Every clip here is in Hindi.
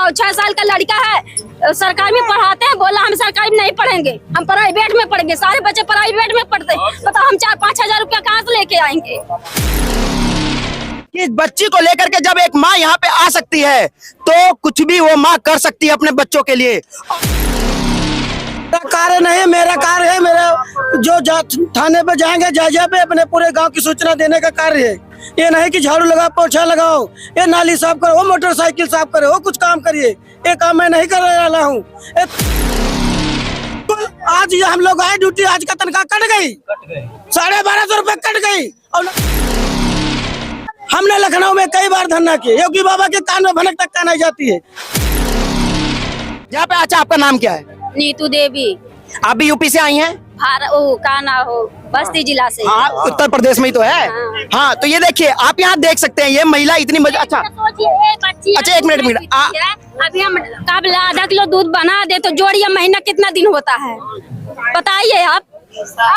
पढ़ाओ। 6 साल का लड़का है, सरकारी में पढ़ाते हैं, बोला हम सरकारी में नहीं पढ़ेंगे, हम प्राइवेट में पढ़ेंगे। सारे बच्चे प्राइवेट में पढ़ते हैं, बताओ हम 4-5 हजार रुपया कहाँ से लेके आएंगे। इस बच्ची को लेकर के जब एक माँ यहाँ पे आ सकती है तो कुछ भी वो माँ कर सकती है अपने बच्चों के लिए। मेरा कार्य नहीं, मेरा कार्य है, मेरा जो थाने पे जाएंगे जायजा पे अपने पूरे गांव की सूचना देने का कार्य है। ये नहीं कि झाड़ू लगाओ, पोछा लगाओ, ये नाली साफ करो, वो मोटरसाइकिल साफ करो, वो कुछ काम करिए। ये काम मैं नहीं करने वाला हूँ। आज ये हम लोग आए ड्यूटी, आज का तनख्वाह कट गई, 1250 रुपए कट गई। और हमने लखनऊ में कई बार धरना किए, योगी बाबा के कान में भनक तक कान आई जाती है। यहाँ पे अच्छा, आपका नाम क्या है? नीतू देवी। आप भी यूपी से आई हैं? बस्ती जिला से। हाँ, उत्तर प्रदेश में ही तो है। हाँ, तो ये देखिए, आप यहाँ देख सकते हैं, ये महिला इतनी अच्छा एक मिनट अभी हम काबला आधा किलो दूध बना दे तो जोड़िए महीना कितना दिन होता है बताइए आप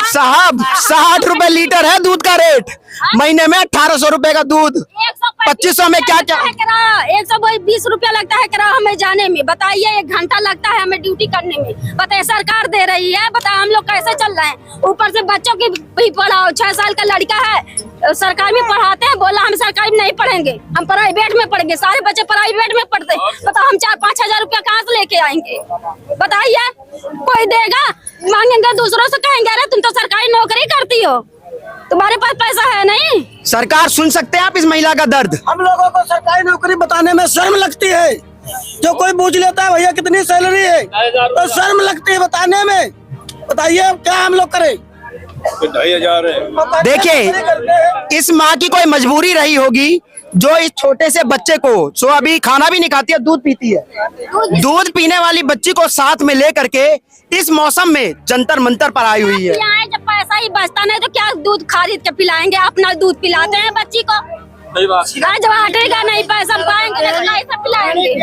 साहब। 60 रुपए लीटर है दूध का रेट, महीने में 1800 रुपए का दूध, 2500 में क्या क्या 120 रुपया लगता है किराया हमें जाने में। बताइए 1 घंटा लगता है हमें ड्यूटी करने में। बताइए सरकार दे रही है, बताइए हम लोग कैसे चल रहे हैं। ऊपर से बच्चों की भी पढ़ाओ। 6 साल का लड़का है, सरकारी में पढ़ाते हैं, बोला हम सरकारी में नहीं पढ़ेंगे, हम प्राइवेट में पढ़ेंगे। सारे बच्चे प्राइवेट में पढ़ते हैं, बताओ हम 4-5 हजार रुपया कहाँ से लेके आएंगे। बताइए कोई देगा? मांगेंगे दूसरों से, कहेंगे अरे तुम तो सरकारी नौकरी करती हो, तुम्हारे पास पैसा है नहीं। सरकार सुन सकते हैं आप इस महिला का दर्द? हम लोगों को सरकारी नौकरी बताने में शर्म लगती है। जो कोई पूछ लेता है भैया कितनी सैलरी है, तो शर्म लगती है बताने में। बताइए क्या हम लोग करें? 2,500 है। देखिए, इस माँ की कोई मजबूरी रही होगी जो इस छोटे से बच्चे को, सो अभी खाना भी नहीं खाती है, दूध पीती है, दूध पीने वाली बच्ची को साथ में लेकर के इस मौसम में जंतर मंतर पर आई हुई है। जब पैसा ही बचता नहीं तो क्या दूध खरीद के पिलाएंगे, अपना दूध पिलाते हैं बच्ची को। जब हटेगा नहीं पैसा पाएंगे तो नहीं सब पिलाएंगे।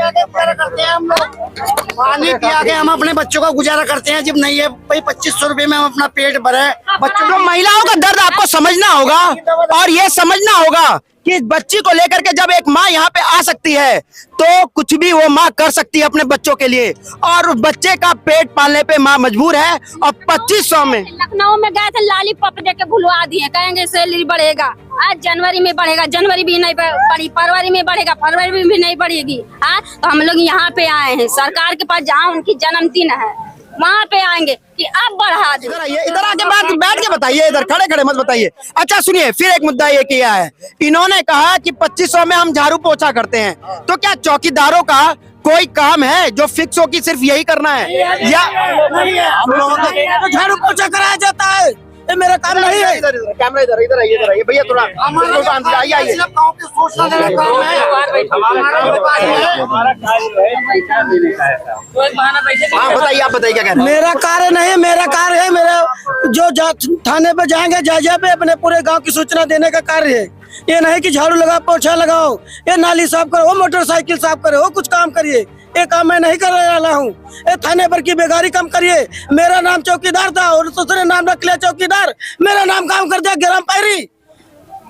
पानी पिया के हम अपने बच्चों का गुजारा करते हैं। जब नहीं है भाई 2500 रुपए में हम अपना पेट भरे। बच्चों को, महिलाओं का दर्द आपको समझना होगा और ये समझना होगा कि इस बच्ची को लेकर के जब एक माँ यहाँ पे आ सकती है तो कुछ भी वो माँ कर सकती है अपने बच्चों के लिए, और उस बच्चे का पेट पालने पे माँ मजबूर है। और 2500 में लखनऊ में गए थे, लॉलीपॉप दे के भुलवा दिए, कहेंगे सैलरी बढ़ेगा। आज जनवरी में बढ़ेगा, जनवरी भी नहीं बढ़ी, फरवरी में बढ़ेगा, फरवरी में भी नहीं बढ़ेगी। तो हम लोग यहाँ पे आए हैं सरकार के पास, जहाँ उनकी जन्मदिन है वहाँ पे आएंगे कि अब बढ़ा दे। इधर आके बैठ के बताइए, इधर खड़े खड़े मत बताइए। अच्छा सुनिए, फिर एक मुद्दा ये किया है, इन्होंने कहा कि 2500 में हम झाड़ू पोछा करते हैं, तो क्या चौकीदारों का कोई काम है जो फिक्स हो कि सिर्फ यही करना है, या हम लोगों को झाड़ू पोछा कराया जाता है? ये मेरा काम नहीं है। कैमरा इधर आइए भैया, थोड़ा आइए। हाँ बताइए, आप बताइए क्या कहना है? मेरा कार्य नहीं, मेरा कार्य है, मेरा जो थाने पे जाएंगे जायजा पे अपने पूरे गांव की सूचना देने का कार्य है। ये नहीं कि झाड़ू लगाओ, पोछा लगाओ, ये नाली साफ करो, वो मोटरसाइकिल साफ करो, वो कुछ काम करिए। ये काम मैं नहीं करने वाला हूँ। ये थाने पर की बेगारी कम करिए। मेरा नाम चौकीदार था और दूसरे नाम रख लिया चौकीदार, मेरा नाम काम कर दिया गिराम पैरी।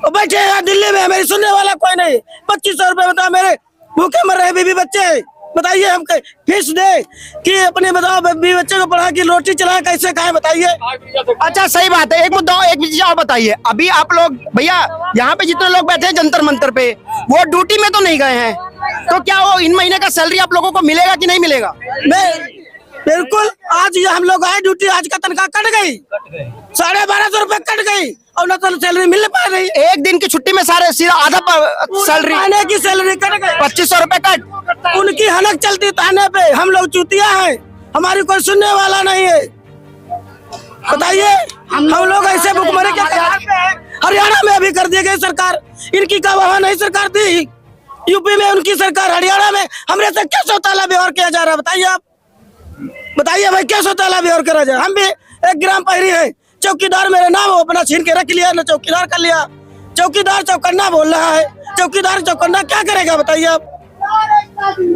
बैठे यहाँ दिल्ली में, मेरी सुनने वाला कोई नहीं। 2500 रुपए बताओ, मेरे भूखे मर रहे बीबी बच्चे। बताइए हम फीस दे कि अपने, बताओ बीबी बच्चे को पढ़ा कि रोटी चला कैसे खाए? बताइए। अच्छा सही बात है। एक मुद्दा, एक चीज और बताइए, अभी आप लोग भैया यहाँ पे जितने लोग बैठे हैं जंतर मंतर पे, वो ड्यूटी में तो नहीं गए हैं, तो क्या वो इन महीने का सैलरी आप लोगों को मिलेगा कि नहीं मिलेगा? बिल्कुल। आज हम लोग आए ड्यूटी, आज का तनख्वाह कट गई, 1250 रुपए कट गई, और न तो सैलरी मिल पा रही। एक दिन की छुट्टी में सारे सीधा आधा सैलरी, महीने की सैलरी कट गई, 2500 रुपए कट। उनकी हनक चलती थाने पे। हम लोग चूतिया हैं, हमारी कोई सुनने वाला नहीं है। बताइए हम लोग ऐसे भुखमरी के हरियाणा में अभी कर दी गई सरकार, इनकी का वहाँ नहीं सरकार थी। यूपी में उनकी सरकार, हरियाणा में हमरे से क्या सौताला व्यवहार किया जा रहा है? बताइए आप, बताइए भाई क्या सौताला व्यवहार करा जाए? हम भी एक ग्राम पैरी है, चौकीदार मेरे नाम हो, अपना छीन के रख लिया, न चौकीदार कर लिया। चौकीदार चौकन्ना बोल रहा है, चौकीदार चौकन्ना क्या करेगा? बताइए आप।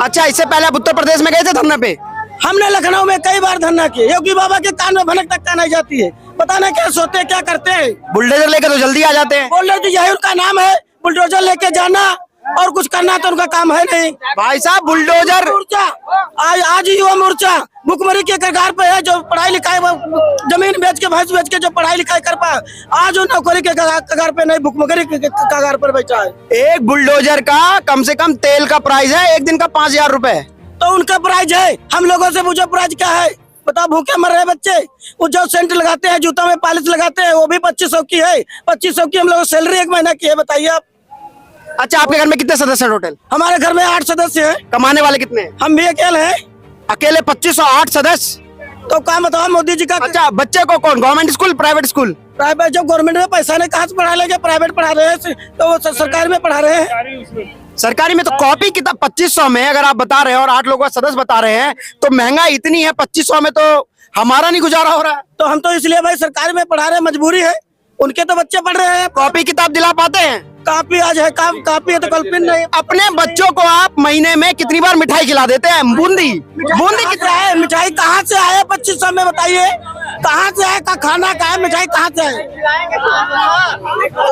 अच्छा, इससे पहले आप उत्तर प्रदेश में गए थे धरने पे? हमने लखनऊ में कई बार धरना किए, योगी बाबा के कान में भनक तक कान आई जाती है। पता नहीं क्या सोते क्या करते हैं। बुलडोजर लेके तो जल्दी आ जाते हैं। बुलडोजर यही उनका नाम है, बुलडोजर लेके जाना, और कुछ करना तो उनका काम है नहीं। भाई साहब बुलडोजर आज युवा मोर्चा भुखमरी के कगार पे है। जो पढ़ाई लिखाई जमीन बेच के भैंस बेच के जो पढ़ाई लिखाई कर पाए, आज वो नौकरी के कगार पे नहीं, भुखमरी के कगार पर बैठा है। एक बुलडोजर का कम से कम तेल का प्राइस है एक दिन का 5,000 रुपए। तो उनका प्राइज है, हम लोगों से पूछो प्राइज क्या है। बताओ, भूखे मर रहे बच्चे। वो जो सेंट लगाते हैं, जूता में पॉलिश लगाते हैं, वो भी 2500 की है। 2500 की हम लोगों की सैलरी एक महीना की है, बताइए आप। अच्छा, आपके घर में कितने सदस्य हैं टोटल? हमारे घर में 8 सदस्य हैं। कमाने वाले कितने हैं? हम भी अकेले हैं। अकेले 2508 सदस्य। तो काम बताओ मोदी जी का। अच्छा, बच्चे को कौन, government school private school? Private, जब गवर्नमेंट में पैसा नहीं, कहाँ से पढ़ा लेंगे? प्राइवेट पढ़ा रहे हैं तो वो सरकारी में पढ़ा रहे हैं। सरकारी में तो कॉपी किताब 2500 में अगर आप बता रहे हैं और 8 लोगों का सदस्य बता रहे हैं तो महंगाई इतनी है, 2500 में तो हमारा नहीं गुजारा हो रहा है। तो हम तो इसलिए भाई सरकारी में पढ़ा रहे हैं, मजबूरी है। उनके तो बच्चे पढ़ रहे हैं। कॉपी किताब दिला पाते हैं? कापी आज है, कापी है तो कल पिन नहीं। अपने बच्चों को आप महीने में कितनी बार मिठाई खिला देते हैं? बूंदी कितना है? मिठाई कहाँ से आए 2500 में, बताइए कहाँ से आए? का खाना का है, मिठाई कहाँ से आए?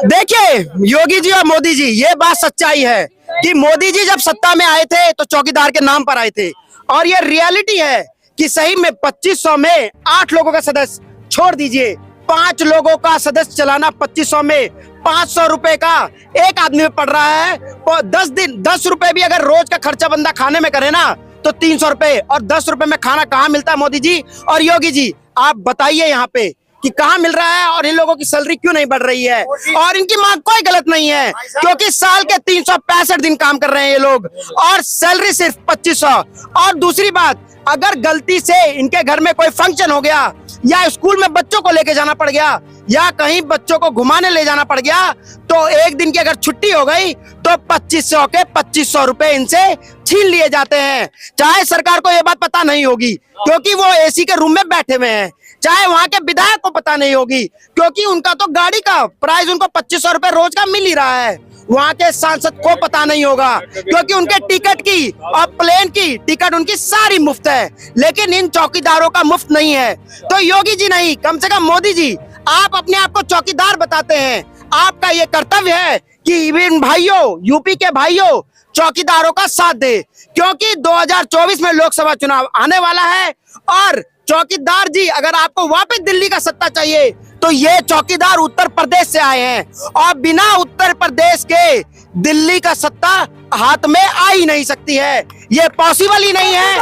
देखिए योगी जी और मोदी जी, ये बात सच्चाई है कि मोदी जी जब सत्ता में आए थे तो चौकीदार के नाम पर आए थे, और ये रियलिटी है कि सही में 2500 में 8 लोगों का सदस्य, छोड़ दीजिए 5 लोगों का सदस्य चलाना 2500 में 500 रुपए का एक आदमी में पड़ रहा है। और 10 रुपए भी अगर रोज का खर्चा बंदा खाने में करे ना तो 300 रुपए, और 10 रुपए में खाना कहाँ मिलता है? मोदी जी और योगी जी आप बताइए यहाँ पे कि कहाँ मिल रहा है, और इन लोगों की सैलरी क्यों नहीं बढ़ रही है? और इनकी मांग कोई गलत नहीं है, क्योंकि साल के 365 दिन काम कर रहे हैं ये लोग, और सैलरी सिर्फ 2500। और दूसरी बात, अगर गलती से इनके घर में कोई फंक्शन हो गया, या स्कूल में बच्चों को लेके जाना पड़ गया, या कहीं बच्चों को घुमाने ले जाना पड़ गया, तो एक दिन की अगर छुट्टी हो गई तो 2500 के 2500 रुपए इनसे छीन लिए जाते हैं। चाहे सरकार को ये बात पता नहीं होगी क्योंकि वो एसी के रूम में बैठे हुए हैं, चाहे वहां के विधायक को पता नहीं होगी क्योंकि उनका तो गाड़ी का प्राइस उनको 2500 रुपए रोज का मिल ही रहा है, वहां के सांसद को पता नहीं होगा क्योंकि उनके टिकट की और प्लेन की टिकट उनकी सारी मुफ्त है, लेकिन इन चौकीदारों का मुफ्त नहीं है। तो योगी जी नहीं, कम से कम मोदी जी, आप अपने आप को चौकीदार बताते हैं। आपका ये कर्तव्य है कि इन भाइयों, यूपी के भाइयों, चौकीदारों का साथ दे, क्योंकि 2024 में लोकसभा चुनाव आने वाला है, और चौकीदार जी अगर आपको वापस दिल्ली का सत्ता चाहिए तो ये चौकीदार उत्तर प्रदेश से आए हैं, और बिना उत्तर प्रदेश के दिल्ली का सत्ता हाथ में आ ही नहीं सकती है, ये पॉसिबल ही नहीं है।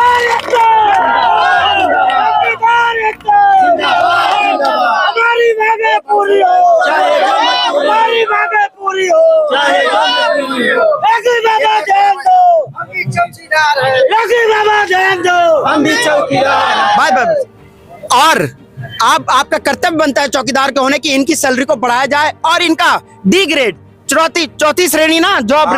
हमारी मांगे पूरी हो, हमारी मांगे पूरी हो, योगी बाबा ध्यान दो, हम भी चौकीदार हैं, योगी बाबा ध्यान दो, हम भी चौकीदार। बाय। और आपका कर्तव्य बनता है चौकीदार के होने की इनकी सैलरी को बढ़ाया जाए, और इनका डी ग्रेड चौथी श्रेणी ना जॉब,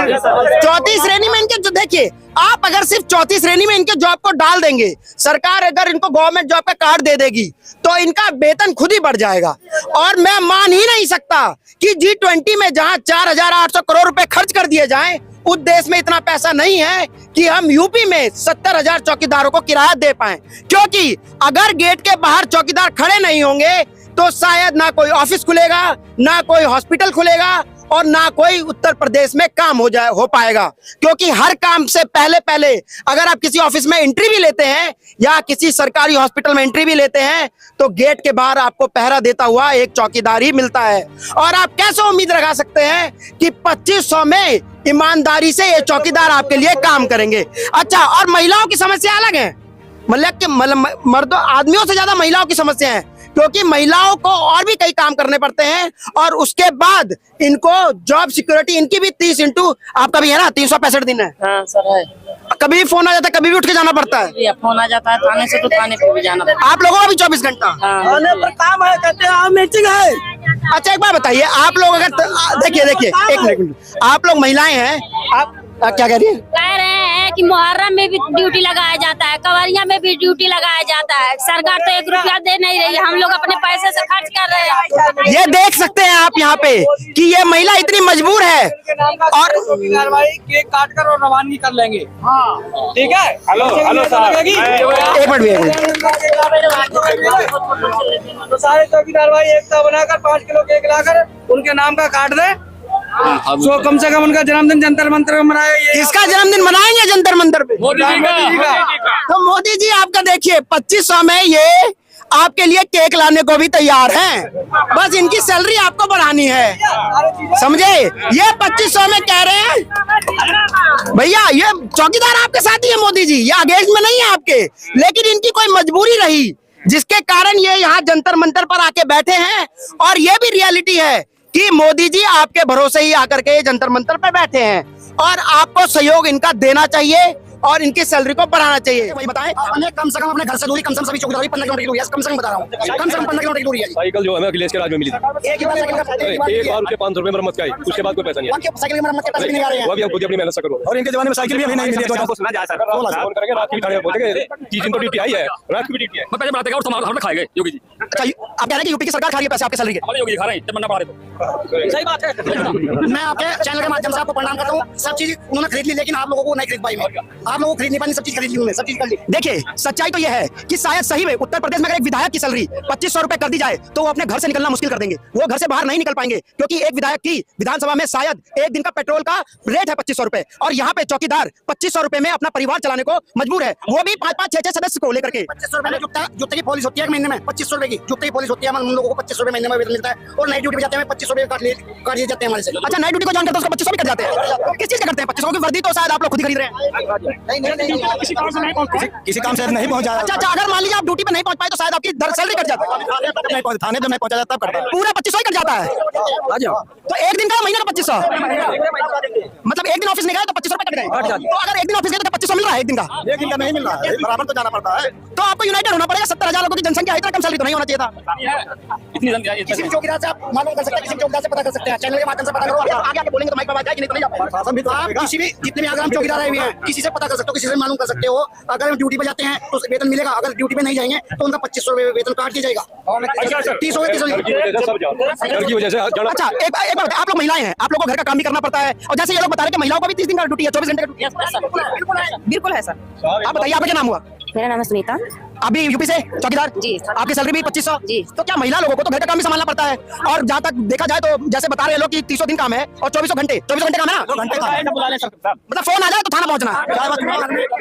चौथी श्रेणी में इनके जो, देखिए आप अगर सिर्फ चौथी श्रेणी में इनके जॉब को डाल देंगे, सरकार अगर इनको गवर्नमेंट जॉब का कार्ड दे देगी तो इनका वेतन खुद ही बढ़ जाएगा। और मैं मान ही नहीं सकता कि G20 में जहां 4800 करोड़ रुपए खर्च कर दिए जाएं, उस देश में इतना पैसा नहीं है कि हम यूपी में 70,000 चौकीदारों को किराया दे पाएं, क्योंकि अगर गेट के बाहर चौकीदार खड़े नहीं होंगे तो शायद ना कोई ऑफिस खुलेगा, ना कोई हॉस्पिटल खुलेगा, और ना कोई उत्तर प्रदेश में काम हो पाएगा, क्योंकि हर काम से पहले अगर आप किसी ऑफिस में एंट्री भी लेते हैं या किसी सरकारी हॉस्पिटल में एंट्री भी लेते हैं तो गेट के बाहर आपको पहरा देता हुआ एक चौकीदार ही मिलता है। और आप कैसे उम्मीद लगा सकते हैं कि 2500 में ईमानदारी से ये चौकीदार आपके लिए काम करेंगे? अच्छा, और महिलाओं की समस्या अलग है, मर्दों आदमियों से ज्यादा महिलाओं की समस्या है, क्योंकि महिलाओं को और भी कई काम करने पड़ते हैं, और उसके बाद इनको जॉब सिक्योरिटी इनकी भी 30 आपका भी है ना, 365 दिन है। हाँ सर है। कभी भी फोन आ जाता है, कभी भी उठ के जाना पड़ता है। फोन आ जाता है थाने से तो थाने पे भी जाना पड़ता है। आप लोगों का भी 24 घंटा थाने पर काम है, कहते हैं मीटिंग है। अच्छा एक बात बताइए, आप लोग अगर देखिए एक मिनट, आप लोग महिलाएं हैं, आप क्या कह रही है? कह रहे हैं कि मुहर्रम में भी ड्यूटी लगाया जाता है, कवरिया में भी ड्यूटी लगाया जाता है, सरकार तो 1 रुपया दे नहीं रही है, हम लोग अपने पैसे से खर्च कर रहे हैं। ये देख सकते हैं आप यहाँ पे कि ये महिला इतनी मजबूर है, और केक काट कर और रवानगी कर लेंगे। ठीक है, हेलो एक मिनट भी तो सारे चौकीदार भाई एकता बनाकर 5 किलो केक लाकर उनके नाम का काट दे, तो कम से कम उनका जन्मदिन जंतर मंतर में मनाया ये इसका जन्मदिन मनाएंगे जंतर मंतर पे। मोदी जी का तो मोदी जी आपका देखिए 2500 में ये आपके लिए केक लाने को भी तैयार हैं। बस इनकी सैलरी आपको बढ़ानी है, समझे? ये 2500 में कह रहे हैं भैया, ये चौकीदार आपके साथ ही है मोदी जी, ये अगेंस्ट में नहीं है आपके, लेकिन इनकी कोई मजबूरी रही जिसके कारण ये यहाँ जंतर मंतर पर आके बैठे हैं। और ये भी रियलिटी है कि मोदी जी आपके भरोसे ही आकर के जंतर मंतर पे बैठे हैं और आपको सहयोग इनका देना चाहिए और इनकी सैलरी को बढ़ाना चाहिए। वही बताएं, हमें कम से कम अपने घर से दूरी, कम से कम सभी चौकीदारी 15 किलोमीटर की दूरी है, कम से कम बता रहा हूँ, कम से कम 15 किलोमीटर की दूरी है। साइकिल जो हमें अखिलेश के राज में मिली थी, एक बार उसके 500 रुपए मरम्मत का आई, उसके बाद कोई पैसा नहीं है। साइकिल की मरम्मत के पैसे भी नहीं आ रहे हैं। वो भी हम खुद ही अपनी मेहनत से करो। और इनके जमाने में साइकिल भी अभी नहीं मिली है। सुना जाए सर, फोन करेंगे रात की थाने में पहुंचेंगे, 30 दिन तो ड्यूटी आई है, रात की भी ड्यूटी है। मैं पहले बताते और तुम हम खाएंगे योगी जी। अच्छा, आप कह रहे हैं कि यूपी की सरकार खा रही है पैसे आपके सैलरी के? हमारे योगी खा रहे हैं जब मन्ना पड़ा रहे तो। सही बात है। मैं आपके चैनल के माध्यम से आपको प्रणाम करता हूँ। सब चीज उन्होंने खरीद ली, लेकिन आप लोगों को नहीं खरीद पाई। आप लोगों को खरीद नहीं पाई, सब चीज खरीद ली उन्होंने, सब चीज कर ली। देखिए, सच्चाई तो यह है कि शायद सही में उत्तर प्रदेश में अगर एक विधायक की सैलरी 2500 रुपए कर दी जाए तो वो अपने घर से निकलना मुश्किल कर देंगे, वो घर से बाहर नहीं निकल पाएंगे, क्योंकि एक विधायक की विधानसभा में शायद एक दिन का पेट्रोल का रेट है 2500 रुपए, और यहाँ पे चौकीदार 2500 रुपए में अपना परिवार चलाने को मजबूर है, वो भी 5-5, 6-6 सदस्य को लेकर के। 2500 रुपए में जुत्ते की पॉलिश होती है महीने में, 2500 रुपए की जुत्ते की पॉलिश होती है, हम लोगों को 2500 रुपए महीने में वेतन मिलता है, और नाइट ड्यूटी पे जाते हैं 2500 रुपए काट दिए जाते हैं हमारे से। अच्छा, नाइट ड्यूटी को जानकर तो उसका 2500 भी कट जाते हैं, किस चीज का करते हैं? 2500 की वर्दी तो शायद आप लोग खुद ही खरीद रहे हैं, किसी काम से नहीं पहुंचा। अच्छा, अगर मान लीजिए आप ड्यूटी पे नहीं पहुंच पाए तो शायद आपकी सैलरी कट जाती है, थाने जब नहीं पहुंचा जाता पूरा 2500 ही कट जाता है। तो एक दिन का, महीने का 2500, मतलब एक दिन ऑफिस नहीं गए तो 2500 रुपए कट गए। तो अगर एक दिन ऑफिस गए तो 2500 मिल रहा है, एक दिन का नहीं मिल रहा है, बराबर तो जाना पड़ता है। तो आपको यूनाइटेड होना पड़ेगा। 70,000 लोगों की जनसंख्या, इतना कम सैलरी तो नहीं होना चाहिए था। इतनी जल्दी किसी भी चौकीदार से आप मालूम कर सकते हैं, किसी भी चौकीदार से पता कर सकते हैं, चैनल के माध्यम से पता करो। आगे आके बोलेंगे तो माइक पे आवाज जाएगी, नहीं तो नहीं जाएगी। आप किसी भी जितने भी आगराम चौकीदार आए हुए हैं, किसी से पता कर सकते हो, किसी से मालूम कर सकते हो। अगर हम ड्यूटी पे जाते हैं तो वेतन मिलेगा, अगर ड्यूटी पे नहीं जाएंगे तो उनका 2500 रुपए वेतन काट दिया जाएगा। 30 हो गए, 30 की वजह से अच्छा, एक बात, आप लोग महिलाएं हैं, आप लोगों को घर का काम भी करना पड़ता है, और जैसे ये लोग बता रहे हैं कि महिलाओं को भी 30 दिन का ड्यूटी है, 24 घंटे का ड्यूटी है। बिल्कुल है सर। आप बताइए, आपका क्या नाम हुआ? मेरा नाम है सुनीता। अभी यूपी से चौकीदार जी। आपकी सैलरी भी 2500 जी। तो क्या महिला लोगों को तो घर का काम भी संभालना पड़ता है? और जहाँ तक देखा जाए तो जैसे बता रहे लोग कि 300 दिन काम है और 24 घंटे काम है ना, 2 घंटे मतलब फोन आ जाए तो थाना पहुंचना।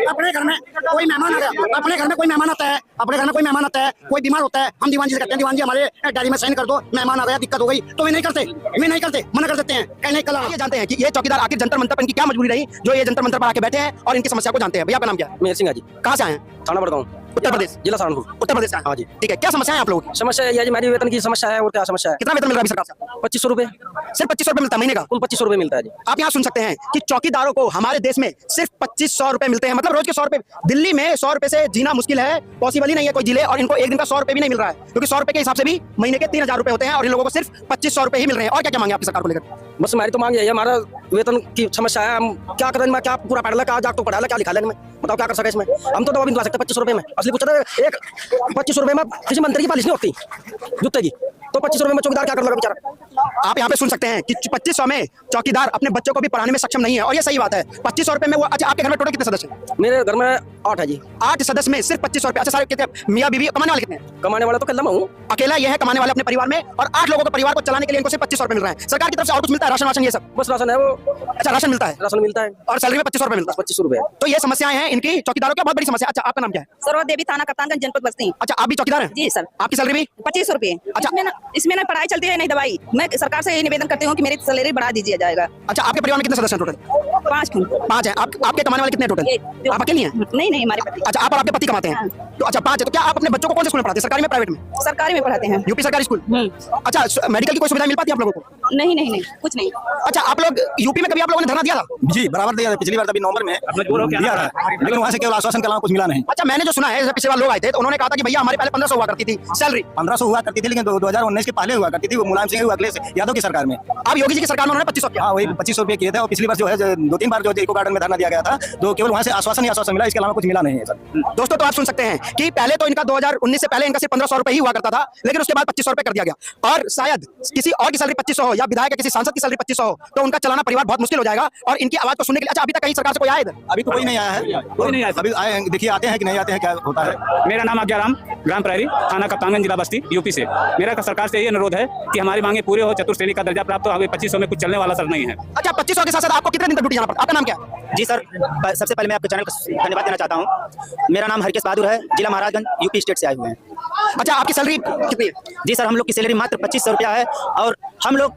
अपने घर में कोई मेहमान आ गया, अपने घर में कोई मेहमान आता है, अपने घर में कोई मेहमान आता है, कोई बीमार होता है, हम दीवान जी से कहते हैं, दीवान जी हमारे डायरी में साइन कर दो, मेहमान आ गया, दिक्कत हो गई, तो वे नहीं करते, मना कर देते हैं, कहीं नहीं। कल ये जानते हैं कि ये चौकीदार आखिर जंतर मंतर पर इनकी क्या मजबूरी रही जो ये जंतर मंतर पर आके बैठे हैं और इनकी समस्या को जानते हैं। भैया, आपका नाम क्या है? मेहर सिंह जी। कहाँ से आए हैं? थाना बड़गांव, उत्तर प्रदेश, जिला सहारनपुर। उत्तर प्रदेश से आए हैं। हाँ जी। ठीक है, क्या समस्या है आप लोगों की? समस्या यह है जी, हमारी वेतन की समस्या है, और क्या समस्या है? कितना वेतन मिल रहा है अभी सरकार से? 2500 रुपए, सिर्फ 2500 रुपए मिलता है महीने का? कुल 2500 रुपए मिलता है जी। आप यहाँ सुन सकते हैं कि चौकीदारों को हमारे देश में सिर्फ 2500 रुपए मिलते हैं, मतलब रोज के 100 रुपए। दिल्ली में 100 रुपए से जीना मुश्किल है, पॉसिबल ही नहीं है कोई जिले, और इनको एक दिन का 100 रुपए भी नहीं मिल रहा है, क्योंकि 100 रुपए के हिसाब से भी महीने के 3000 रुपए होते हैं, और इन लोगों को सिर्फ 2500 रुपए ही मिल रहे हैं। और क्या क्या मांगे आपकी सरकार को लेकर? बस हमारी तो मांग यही है, हमारा वेतन की समस्या है, हम क्या करें? मैं क्या पूरा पढ़ा, क्या जाग तो पढ़ा, क्या लिखा लेंगे? बताओ क्या कर सके इसमें? हम तो दवा भी नहीं सकते 2500 रुपए में। असली पूछा था, एक 2500 रुपए में किसी मंत्री की पॉलिश नहीं होती जूते की, तो 2500 रुपए में चौकीदार क्या कर लगा बेचारा? आप यहाँ पे सुन सकते हैं कि 2500 में चौकीदार अपने बच्चों को भी पढ़ाने में सक्षम नहीं है, और ये सही बात है। 2500 रुपए में वो, अच्छा आपके घर में टोटल कितने सदस्य हैं? मेरे घर में 8 है जी। 8 सदस्य में सिर्फ 2500 रुपए। अच्छा, सारे कितने मियाँ बीवी कमाने वाले कितने हैं? कमाने वाला तो कल मैं हूँ, अकेला ये है कमाने वाले अपने परिवार में, और 8 लोगों के परिवार को चलाने के लिए इनको सिर्फ 2500 रुपए मिल रहा है। सरकार की तरफ से और कुछ मिलता है? राशन वाशन ये सब? बस राशन है वो। अच्छा, राशन मिलता है, राशन मिलता है, और सैलरी में 2500 रुपए मिलता है। 2500 रुपए। तो ये समस्याएं हैं इनकी चौकीदारों की, बहुत बड़ी समस्या। अच्छा, आपका नाम क्या है? सरवा देवी, थाना कप्तानगंज, जनपद बस्ती। अच्छा, आप भी चौकीदार हैं? जी सर। आपकी सैलरी भी 2500 रुपए। अच्छा। इसमें ना पढ़ाई चलती है, नहीं दवाई। मैं सरकार से यही निवेदन करती हूँ कि मेरी सैलरी बढ़ा दीजिए जाएगा। अच्छा, आपके परिवार में कितने सदस्य हैं टोटल? 5 हैं। आपके कमाने वाले कितने हैं टोटल? आप अकेली हैं? नहीं, हमारे पति। अच्छा, आप और आपके पति कमाते हैं? तो अच्छा, 5 है। तो क्या आप अपने बच्चों को कौन से स्कूल में पढ़ाते हैं, सरकारी में, प्राइवेट में? सरकारी में पढ़ाते हैं। यूपी सरकारी स्कूल? अच्छा, मेडिकल की कोई सुविधा मिल पाती है आप लोगों को? नहीं, कुछ नहीं। अच्छा, आप लोग यूपी में कभी आप लोगों ने धरना दिया था? जी, बराबर दिया था। पिछली बार अभी नवंबर में दिया था, लेकिन वहाँ से केवल आश्वासन के अलावा कुछ मिला नहीं। अच्छा, मैंने जो सुना है, पिछले बार लोग आए थे तो उन्होंने कहा था कि भैया हमारे पहले 1500 हुआ करती थी सैलरी। 1500 हुआ करती थी, लेकिन 2019 के पहले हुआ करती थी, वो मुलायम सिंह अखिलेश यादव की सरकार में। अब योगी जी की सरकार में उन्होंने 2500 किया। हाँ, वही 2500 रुपए किए थे, और पिछली बार जो है 2-3 बार जो इको गार्डन में धरना दिया गया था, तो केवल वहाँ से आश्वासन ही आश्वासन मिला, इसके अलावा कुछ मिला नहीं है सर। दोस्तों, तो आप सुन सकते हैं कि पहले तो इनका 2019 से पहले इनका सिर्फ 1500 रुपए ही हुआ करता था, लेकिन उसके बाद 2500 रुपए कर दिया गया। और शायद किसी और की सैलरी 2500 हो, या विधायक या किसी सांसद की सैलरी 2500 हो, तो उनका चलाना परिवार बहुत मुश्किल हो जाएगा, और इनकी आवाज को सुनने के लिए। अच्छा, अभी तक कहीं सरकार से कोई आया इधर? अभी तो कोई नहीं आया है, कोई नहीं आया। अभी आए, देखिए आते हैं कि नहीं आते हैं, क्या होता है। मेरा नाम आज्ञाराम, ग्राम प्रहरी, थाना कप्तानगंज, जिला बस्ती, यूपी से। मेरा सरकार से ये अनुरोध है कि हमारी मांगे पूरे हो, चतुर्थ श्रेणी का दर्जा प्राप्त हो। अभी 2500 में कुछ चलने वाला सर नहीं है। अच्छा, 2500 के साथ साथ आपको कितने दिन तक ड्यूटी जाना पड़ता है? आपका नाम क्या है? जी सर, सबसे पहले मैं आपके चैनल को धन्यवाद देना चाहता हूँ। मेरा नाम हरकेश बहादुर है, जिला महाराजगंज, यूपी स्टेट से आए हुए हैं। अच्छा, आपकी सैलरी कितनी है? जी सर, हम लोग की सैलरी मात्र 2500 रुपया है और हम लोग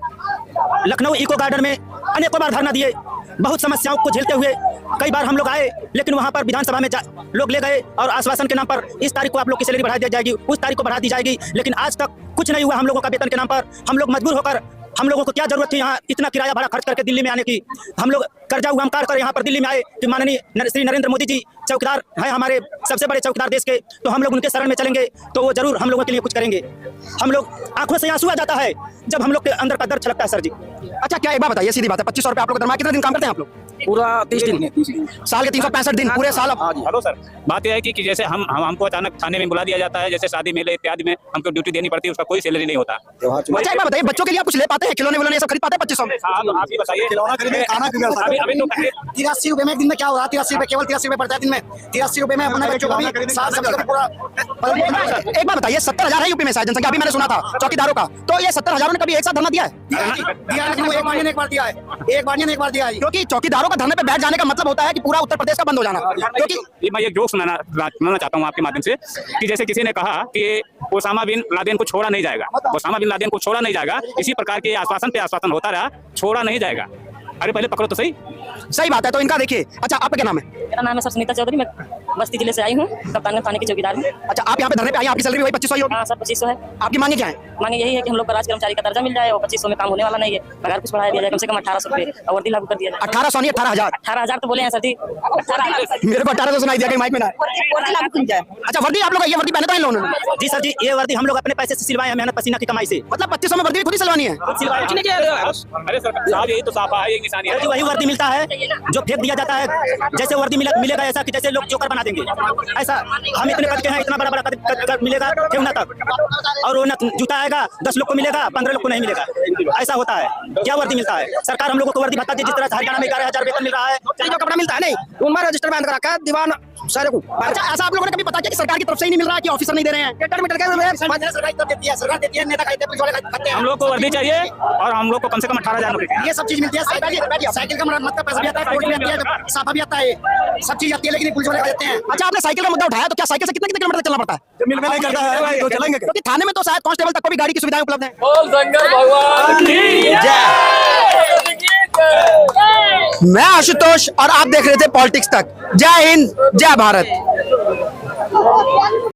लखनऊ इको गार्डन में अनेकों बार धरना दिए, बहुत समस्याओं को झेलते हुए कई बार हम लोग आए, लेकिन वहां पर विधानसभा में लोग ले गए और आश्वासन के नाम पर इस तारीख को आप लोग की सैलरी बढ़ा दी जाएगी, उस तारीख को बढ़ा दी जाएगी, लेकिन आज तक कुछ नहीं हुआ हम लोगों का वेतन के नाम पर। हम लोग मजबूर होकर, हम लोगों को क्या जरूरत थी यहाँ इतना किराया भाड़ा खर्च करके दिल्ली में आने की? हम लोग कर्जा हुआ कार कर यहाँ पर दिल्ली में आए कि माननीय श्री नरेंद्र मोदी जी चौकीदार है, हमारे सबसे बड़े चौकीदार देश के, तो हम लोग उनके शरण में चलेंगे तो वो जरूर हम लोगों के लिए कुछ करेंगे। हम लोग आंखों से आंसू आ जाता है जब हम लोग के अंदर का दर्द छलकता है सर जी। अच्छा, क्या एक बात बताइए, सीधी बात है, 2500 रुपये आप लोग दरमाहा, कितने दिन काम करते हैं आप लोग? पूरा 30 दिन, साल के 365 दिन, पूरे साल। हेलो सर, बात यह है कि जैसे हमको अचानक थाने में बुला दिया जाता है, जैसे शादी मेले इत्यादि में हमको ड्यूटी देनी पड़ती है, उसका कोई सैलरी नहीं होता। अच्छा, एक बात बताइए, बच्चों के लिए आप कुछ ले पाते हैं? खिलौने विलौने ये सब खरीद पाते हैं 2500 में? आप ही बताइए। अभी तो 83 रुपए में एक दिन में क्या हो रहा है? 83 रुपए, केवल 83 रुपए पड़ता है दिन में। 83 रुपए में अपने बच्चों को भी साथ सब पूरा। एक बात बताइए, 70,000 है यूपी में शायद जनसंख्या, अभी मैंने सुना था चौकीदारों का, तो ये 70,000 ने कभी एक साथ धरना दिया है? एक बार ने एक बार दिया है, एक बार ने एक बार दिया है। क्योंकि चौकीदारों का धरने पे बैठ जाने का मतलब होता है कि पूरा उत्तर प्रदेश का बंद हो जाना। क्योंकि मैं एक जोक सुनाना चाहता हूँ आपके माध्यम से कि जैसे किसी ने कहा कि ओसामा बिन लादेन को छोड़ा नहीं जाएगा, ओसामा बिन लादेन को छोड़ा नहीं जाएगा, इसी प्रकार के आश्वासन पे आश्वासन होता रहा, छोड़ा नहीं जाएगा। अरे पहले पकड़ो तो सही। सही बात है, तो इनका देखिए। अच्छा, आपका क्या नाम है? मेरा नाम है सर सुनीता चौधरी, मैं बस्ती जिले से आई हूँ, कप्तानगंज थाने की चौकीदार हूँ। अच्छा, आप यहाँ पे धरने पे आई, आपकी सैलरी वही 2500 ही होगी? हाँ सर, 2500 है। आपकी मांगे क्या है? मांगे यही है कि हम लोग को राज कर्मचारी का दर्जा मिल जाए और 2500 में काम होने वाला नहीं है, पगार कुछ बढ़ाया दिया जाए, कम से कम 1800 रुपये और वर्दी लागू कर दिया जाए। 1800 नहीं, 18,000। 18,000 तो बोले हैं सर जी, 18,000 मेरे को 1800 सुनाई दिया कहीं माइक में ना। वर्दी लागू कर जाए। अच्छा, वर्दी आप लोग ये वर्दी पहने तो इन लोगों ने? जी सर जी, ये वर्दी हम लोग अपने पैसे से सिलवाए हैं, मेहनत पसीना की कमाई से। मतलब 2500 में वर्दी खुद ही सिलवानी है? अरे सर, यही तो साफा है, एक निशानी है। वही वर्दी मिलता है जो फेंक दिया जाता है, जैसे वर्दी मिलेगा ऐसा कि जैसे लोग जोकर बना देंगे, ऐसा हम इतने कद के हैं, इतना बड़ा बड़ा कद मिलेगा ठेवना तक, और वो जूता आएगा 10 लोग को मिलेगा, 15 लोग को नहीं मिलेगा, ऐसा होता है। क्या वर्दी मिलता है? सरकार हम लोगों को वर्दी भत्ता जिस तरह हरियाणा में 11,000 वेतन मिल रहा है, जो कपड़ा मिलता है नहीं, उनमें रजिस्टर बैंड करा रखा है दीवान सारे को। अच्छा, ऐसा आप लोगों ने कभी पता किया कि सरकार की तरफ से ही नहीं मिल रहा है कि ऑफिसर नहीं दे रहे हैं? हम लोग को वर्दी चाहिए और हम लोग को कम से कम 18,000 रुपये। ये सब चीज मिलती है, साइकिल का मतलब पैसा भी आता है, कोट भी आता है, साफा भी आता है, सब चीज आती है, लेकिन पुलिस वाले देते हैं। अच्छा, आपने साइकिल का मुद्दा उठाया, तो क्या साइकिल से कितने किलोमीटर चलना पड़ता है? मिल में नहीं करता है तो चलेंगे। क्योंकि थाने में तो शायद कांस्टेबल तक को भी गाड़ी की सुविधाएं उपलब्ध हैं। मैं आशुतोष और आप देख रहे थे पॉलिटिक्स तक। जय हिंद, जय भारत।